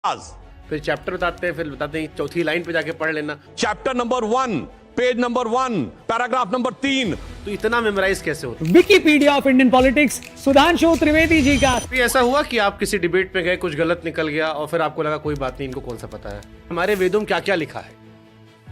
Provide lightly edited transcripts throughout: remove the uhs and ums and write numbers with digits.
फिर चैप्टर बताते हैं, फिर बताते हैं चौथी लाइन पे जाके पढ़ लेना। Chapter number 1, page number 1, paragraph number 3। तो इतना मेमोराइज कैसे होता Wikipedia of Indian politics Sudhanshu Trivedi ji का। है? ऐसा हुआ कि आप किसी डिबेट में गए, कुछ गलत निकल गया और फिर आपको लगा कोई बात नहीं, इनको कौन सा पता है। हमारे वेदों में क्या क्या लिखा है,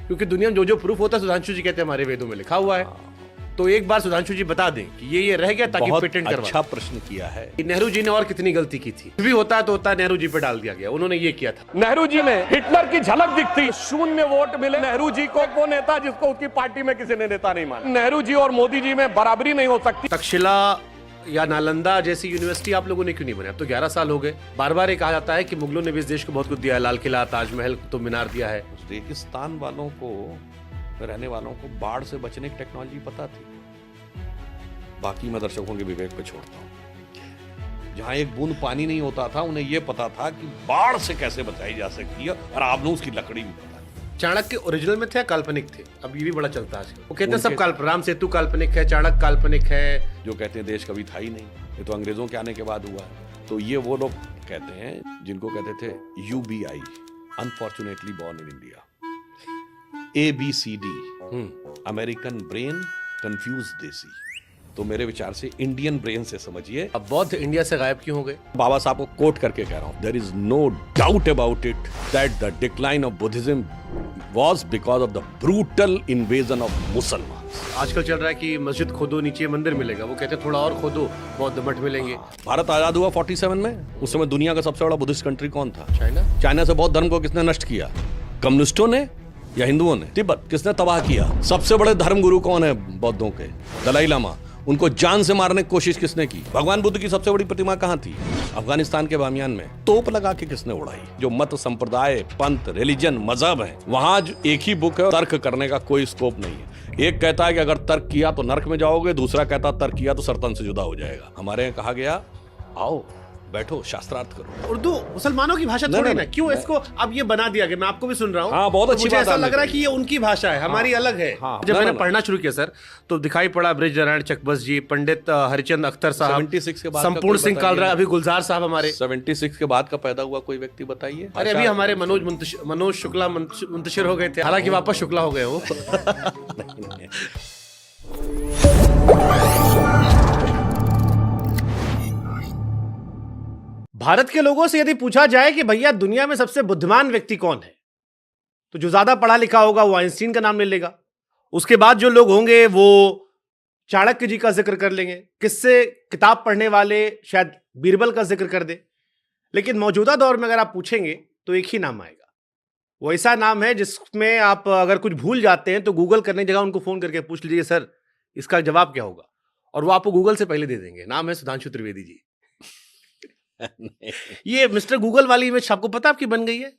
क्योंकि दुनिया में जो जो प्रूफ होता है सुधांशु जी कहते हैं हमारे वेदों में लिखा हुआ है। तो एक बार सुधांशु जी बता दें कि ये रह गया ताकि बहुत पेटेंट करवा। अच्छा प्रश्न किया है। नेहरू जी ने और कितनी गलती की थी, भी होता है तो होता है, नेहरू जी पे डाल दिया गया, उन्होंने ये किया था। नेहरू जी में हिटलर की झलक दिखती, 0 वोट मिले नेहरू जी को, वो नेता जिसको उसकी पार्टी में किसी ने नेता नहीं माना। नेहरू जी और मोदी जी में बराबरी नहीं हो सकती। तक्षशिला या नालंदा जैसी यूनिवर्सिटी आप लोगों ने क्यों नहीं बनाया? अब तो 11 साल हो गए। बार बार ये कहा जाता है कि मुगलों ने भी इस देश को बहुत कुछ दिया है, लाल किला, ताजमहल, तो मीनार दिया है। रेगिस्तान वालों को, रहने वालों को बाढ़ से बचने की टेक्नोलॉजी पता थी। बाकी मैं दर्शकों के विवेक पे छोड़ता हूं। जहां एक बूंद पानी नहीं होता था, उन्हें यह पता था कि बाढ़ से कैसे बचाई जा सकती है, और आपने उसकी लकड़ी भी पता है। चाणक्य ओरिजिनल में थे या काल्पनिक थे? अब ये भी बड़ा चलता है। वो कहते हैं सब काल्पनिक, राम सेतु काल्पनिक है, चाणक्य काल्पनिक है। जो कहते हैं देश कभी था ही नहीं, ये तो अंग्रेजों के आने के बाद हुआ है। तो ये वो लोग कहते हैं जिनको कहते थे UBI, unfortunately born in India. ABCD, American brain confuse देसी। तो मेरे विचार से इंडियन ब्रेन से समझिए। अब बौद्ध इंडिया से गायब क्यों हो गए? बाबा साहब को कोट करके कह रहा हूं, there is no doubt about it that the decline of Buddhism was because of the brutal invasion of मुसलमान। आजकल चल रहा है कि मस्जिद खोदो नीचे मंदिर मिलेगा, वो कहते हैं थोड़ा और खोदो बौद्ध मठ मिलेंगे। भारत आजाद हुआ 47 में, उस समय दुनिया का सबसे बड़ा बुद्धिस्ट कंट्री कौन था? चाइना। चाइना से बौद्ध धर्म को किसने नष्ट किया? कम्युनिस्टों ने या हिंदुओं ने? तिब्बत किसने तबाह किया? सबसे बड़े धर्म गुरु कौन है बौद्धों के? दलाई लामा। उनको जान से मारने की कोशिश किसने की? भगवान बुद्ध की सबसे बड़ी प्रतिमा कहां थी? अफगानिस्तान के बामियान में। तोप लगा के किसने उड़ाई? जो मत, संप्रदाय, पंथ, रिलीजन, मजहब है, वहां एक ही बुक है, तर्क करने का कोई स्कोप नहीं है। एक कहता है कि अगर तर्क किया तो नरक में जाओगे, दूसरा कहता तर्क किया तो सरतन से जुदा हो जाएगा। हमारे यहाँ कहा गया, आओ बैठो शास्त्रार्थ करो। उर्दू मुसलमानों की भाषा थोड़ी ना, क्यों इसको अब ये बना दिया गया? मैं आपको भी सुन रहा हूँ। हाँ, बहुत अच्छी मुझे बात ऐसा आपने लग रहा है कही। कि ये उनकी भाषा है, हमारी अलग है। जब मैंने पढ़ना शुरू किया सर, तो दिखाई पड़ा बृजनारायण चकबस जी, पंडित हरिचंद अख्तर साहब, 76 के बाद संपूर्ण सिंह कालरा, अभी गुलजार साहब हमारे। 76 के बाद का पैदा हुआ कोई व्यक्ति बताइए। अरे अभी हमारे मनोज शुक्ला मुंतशिर हो गए थे, हालांकि वापस शुक्ला हो गए वो। भारत के लोगों से यदि पूछा जाए कि भैया दुनिया में सबसे बुद्धिमान व्यक्ति कौन है, तो जो ज्यादा पढ़ा लिखा होगा वो आइंस्टीन का नाम ले लेगा। उसके बाद जो लोग होंगे वो चाणक्य जी का जिक्र कर लेंगे। किससे किताब पढ़ने वाले शायद बीरबल का जिक्र कर दे। लेकिन मौजूदा दौर में अगर आप पूछेंगे तो एक ही नाम आएगा। वो ऐसा नाम है जिसमें आप अगर कुछ भूल जाते हैं तो गूगल करने की जगह उनको फोन करके पूछ लीजिए, सर इसका जवाब क्या होगा, और वो आपको गूगल से पहले दे देंगे। नाम है सुधांशु त्रिवेदी जी। ये मिस्टर गूगल वाली इमेज आपको पता आपकी बन गई है?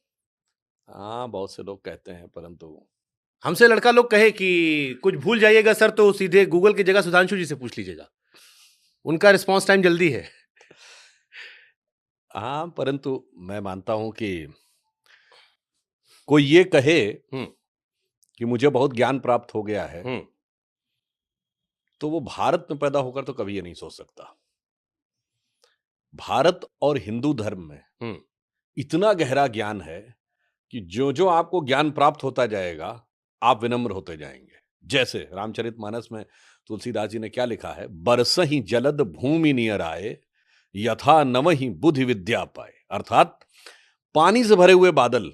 हाँ, बहुत से लोग कहते हैं, परंतु हमसे लड़का लोग कहे कि कुछ भूल जाइएगा सर तो सीधे गूगल की जगह सुधांशु जी से पूछ लीजिएगा, उनका रिस्पांस टाइम जल्दी है। हाँ, परंतु मैं मानता हूं कि कोई ये कहे कि मुझे बहुत ज्ञान प्राप्त हो गया है, तो वो भारत में पैदा होकर तो कभी ये नहीं सोच सकता। भारत और हिंदू धर्म में इतना गहरा ज्ञान है कि जो जो आपको ज्ञान प्राप्त होता जाएगा आप विनम्र होते जाएंगे। जैसे रामचरितमानस में तुलसीदास जी ने क्या लिखा है, बरसहि जलद भूमि नियर आए, यथा नवहि बुद्धि विद्या पाए। अर्थात पानी से भरे हुए बादल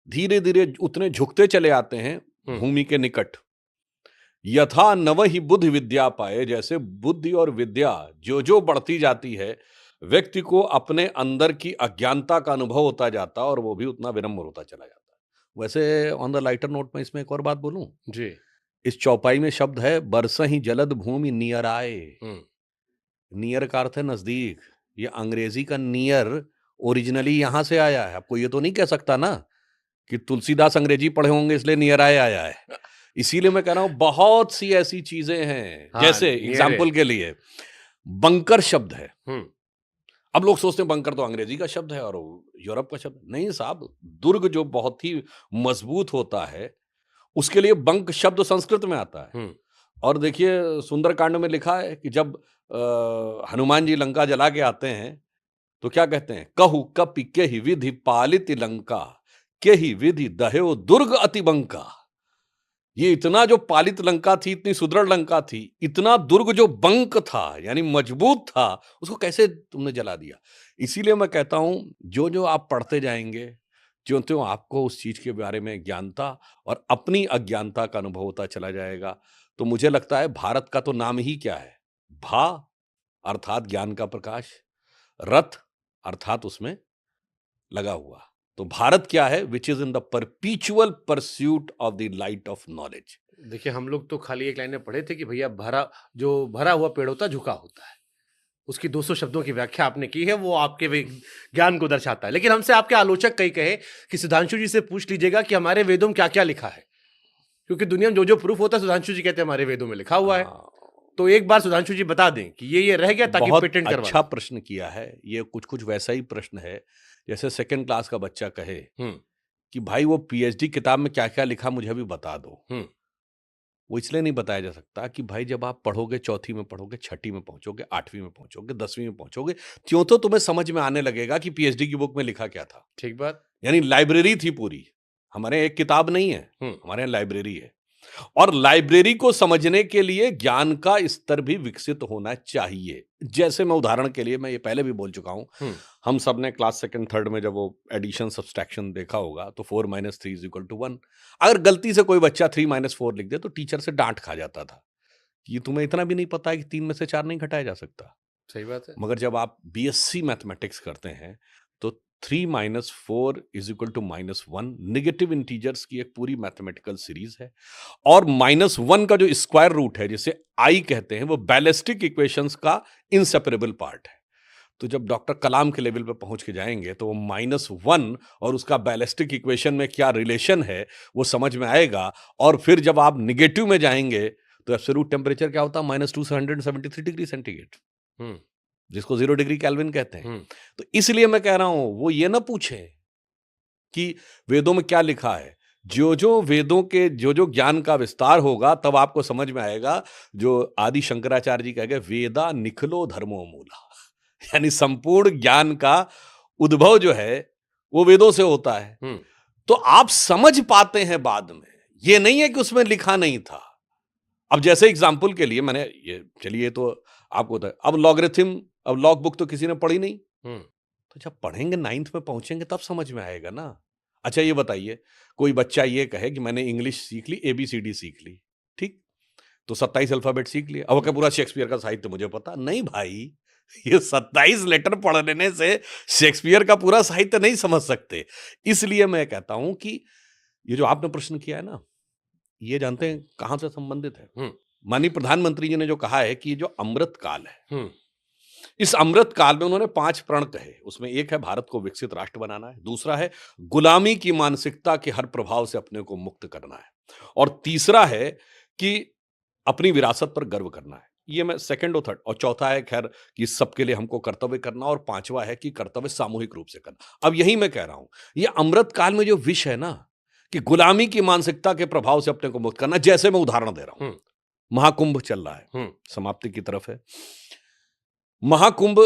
धीरे धीरे उतने झुकते चले आते हैं भूमि के निकट। यथा नवहि बुद्धि विद्या पाए, जैसे बुद्धि और विद्या जो जो बढ़ती जाती है, व्यक्ति को अपने अंदर की अज्ञानता का अनुभव होता जाता और वो भी उतना विनम्र होता चला जाता है। वैसे ऑन द लाइटर नोट में इसमें एक और बात बोलूं जी। इस चौपाई में शब्द है बरसहि जलद भूमि नियर आए। नियर का अर्थ है नजदीक। ये अंग्रेजी का नियर ओरिजिनली यहां से आया है। आपको ये तो नहीं कह सकता ना कि तुलसीदास अंग्रेजी पढ़े होंगे इसलिए नियर आए आया है। इसीलिए मैं कह रहा हूं बहुत सी ऐसी चीजें हैं। हाँ, जैसे एग्जाम्पल के लिए बंकर शब्द है। अब लोग सोचते हैं बंकर तो अंग्रेजी का शब्द है और यूरोप का शब्द। नहीं साहब, दुर्ग जो बहुत ही मजबूत होता है उसके लिए बंक शब्द संस्कृत में आता है। और देखिए सुंदरकांड में लिखा है कि जब हनुमान जी लंका जला के आते हैं तो क्या कहते हैं, कहु कपि केहि विधि पालित लंका, केहि विधि दह्यो दुर्ग अति बंका। ये इतना जो पालित लंका थी, इतनी सुदृढ़ लंका थी, इतना दुर्ग जो बंक था यानी मजबूत था, उसको कैसे तुमने जला दिया। इसीलिए मैं कहता हूं, जो जो आप पढ़ते जाएंगे, ज्यों त्यों आपको उस चीज के बारे में ज्ञानता और अपनी अज्ञानता का अनुभव होता चला जाएगा। तो मुझे लगता है भारत का तो नाम ही क्या है, भा अर्थात ज्ञान का प्रकाश, रथ अर्थात उसमें लगा हुआ। तो भारत क्या है, which is in the परपीचुअल pursuit of the light of knowledge. देखिए, हम लोग तो खाली एक लाइन में पढ़े थे कि भैया भरा हुआ पेड़ होता है, झुका होता है। उसकी 200 शब्दों की व्याख्या आपने की है, वो आपके ज्ञान को दर्शाता है। लेकिन हमसे आपके आलोचक कई कहे कि सुधांशु जी से पूछ लीजिएगा कि हमारे वेदों में क्या क्या लिखा है, क्योंकि दुनिया में जो जो प्रूफ होता है सुधांशु जी कहते हैं हमारे वेदों में लिखा हुआ है। तो एक बार सुधांशु जी बता दें कि ये रह गया, ताकि बहुत पेटेंट करवा अच्छा प्रश्न किया है। ये कुछ वैसा ही प्रश्न है जैसे सेकंड क्लास का बच्चा कहे कि भाई वो पीएचडी किताब में क्या क्या लिखा मुझे भी बता दो। वो इसलिए नहीं बताया जा सकता कि भाई जब आप पढ़ोगे, चौथी में पढ़ोगे, छठी में पहुंचोगे, 8वीं में पहुंचोगे, 10वीं में पहुंचोगे, त्यों तो तुम्हें समझ में आने लगेगा कि पीएचडी की बुक में लिखा क्या था। ठीक बात। यानी लाइब्रेरी थी पूरी, हमारे एक किताब नहीं है, हमारे यहाँ लाइब्रेरी है। और लाइब्रेरी को समझने के लिए ज्ञान का स्तर भी विकसित होना चाहिए। जैसे मैं उदाहरण के लिए, मैं ये पहले भी बोल चुका हूं, हम सब ने क्लास सेकंड थर्ड में जब वो एडिशन सब्सट्रैक्शन देखा होगा तो 4 - 3 = 1। अगर गलती से कोई बच्चा 3 - 4 लिख दे तो टीचर से डांट खा जाता था कि तुम्हें इतना भी नहीं पता है कि 3 में से 4 नहीं घटाया जा सकता। सही बात है। मगर जब आप बीएससी मैथमेटिक्स करते हैं तो 3 - 4 = -1 नेगेटिव इंटीजर्स की एक पूरी मैथमेटिकल सीरीज है। और -1 का जो स्क्वायर रूट है, जिसे आई कहते हैं, वो बैलिस्टिक इक्वेशंस का इनसेपरेबल पार्ट है। तो जब डॉक्टर कलाम के लेवल पे पहुंच के जाएंगे तो वो -1 और उसका बैलिस्टिक इक्वेशन में क्या रिलेशन है वो समझ में आएगा। और फिर जब आप निगेटिव में जाएंगे तो एब्सोल्यूट टेम्परेचर क्या होता है, -273 डिग्री सेंटीग्रेड, जिसको 0 डिग्री केल्विन कहते हैं। तो इसलिए मैं कह रहा हूं, वो ये ना पूछे कि वेदों में क्या लिखा है। जो जो वेदों के जो जो ज्ञान का विस्तार होगा तब आपको समझ में आएगा। जो आदि शंकराचार्य जी कह गए, वेदा निखलो धर्मो मूला, यानी संपूर्ण ज्ञान का उद्भव जो है वो वेदों से होता है। तो आप समझ पाते हैं बाद में, ये नहीं है कि उसमें लिखा नहीं था। अब जैसे एग्जाम्पल के लिए मैंने ये, चलिए तो आपको अब लॉगरिथम, अब लॉग बुक तो किसी ने पढ़ी नहीं, तो जब पढ़ेंगे 9th में पहुंचेंगे तब समझ में आएगा ना। अच्छा ये बताइए, कोई बच्चा ये कहे कि मैंने इंग्लिश सीख ली, ABCD सीख ली, ठीक, तो 27 अल्फाबेट सीख लिया, अब क्या पूरा शेक्सपियर का साहित्य मुझे पता नहीं? भाई ये 27 लेटर पढ़ लेने से शेक्सपियर का पूरा साहित्य नहीं समझ सकते। इसलिए मैं कहता हूं कि ये जो आपने प्रश्न किया है ना, ये जानते हैं कहां से संबंधित है? माननीय प्रधानमंत्री जी ने जो कहा है कि ये जो अमृत काल है, इस अमृत काल में उन्होंने 5 प्रण कहे। उसमें एक है भारत को विकसित राष्ट्र बनाना है, दूसरा है गुलामी की मानसिकता के हर प्रभाव से अपने को मुक्त करना है, और तीसरा है कि अपनी विरासत पर गर्व करना है। ये मैं सेकंड और थर्ड, और चौथा है खैर कि सबके लिए हमको कर्तव्य करना, और पांचवा है कि कर्तव्य सामूहिक रूप से करना। अब यही मैं कह रहा हूं, ये अमृत काल में जो विषय है ना कि गुलामी की मानसिकता के प्रभाव से अपने को मुक्त करना, जैसे मैं उदाहरण दे रहा हूं, महाकुंभ चल रहा है, समाप्ति की तरफ है। महाकुंभ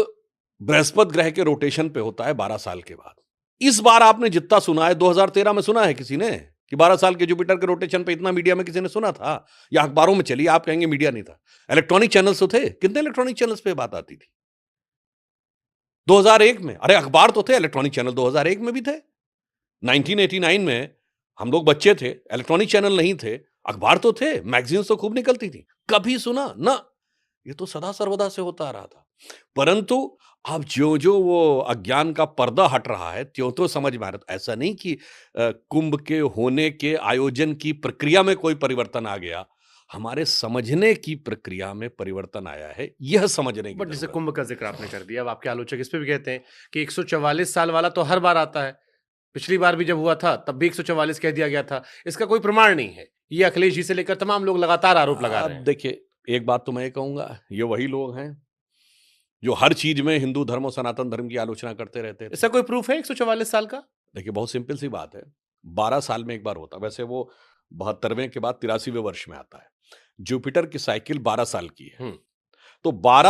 बृहस्पति ग्रह के रोटेशन पे होता है 12 साल के बाद। इस बार आपने जितना सुना है, 2013 में सुना है किसी ने कि 12 साल के जुपिटर के रोटेशन पे इतना? मीडिया में किसी ने सुना था या अखबारों में चली? आप कहेंगे मीडिया नहीं था, इलेक्ट्रॉनिक चैनल्स तो थे। कितने इलेक्ट्रॉनिक चैनल्स पे बात आती थी 2001 में? अरे अखबार तो थे, इलेक्ट्रॉनिक चैनल 2001 में भी थे। 1989 में हम लोग बच्चे थे, इलेक्ट्रॉनिक चैनल नहीं थे, अखबार तो थे, मैगजीन्स तो खूब निकलती थी। कभी सुना ना? ये तो सदा सर्वदा से होता आ रहा था। परंतु अब जो जो वो अज्ञान का पर्दा हट रहा है, त्यों तो समझ में आ रहा है। ऐसा नहीं कि कुंभ के होने के आयोजन की प्रक्रिया में कोई परिवर्तन आ गया, हमारे समझने की प्रक्रिया में परिवर्तन आया है, यह समझने की। बट जैसे कुंभ का जिक्र आपने कर दिया, अब आपके आलोचक इस पे भी कहते हैं कि 144 साल वाला तो हर बार आता है, पिछली बार भी जब हुआ था तब भी 144 कह दिया गया था, इसका कोई प्रमाण नहीं है। ये अखिलेश जी से लेकर तमाम लोग लगातार आरोप लगा रहे हैं। देखिए, एक बात तो मैं ये कहूंगा, ये वही लोग हैं जो हर चीज में हिंदू धर्म और सनातन धर्म की आलोचना करते रहते हैं। ऐसा कोई प्रूफ है 144 साल का? देखिए, बहुत सिंपल सी बात है, 12 साल में एक बार होता। वैसे वो 72वें के बाद 83वें वर्ष में आता है। जुपिटर की साइकिल 12 साल की है, तो 12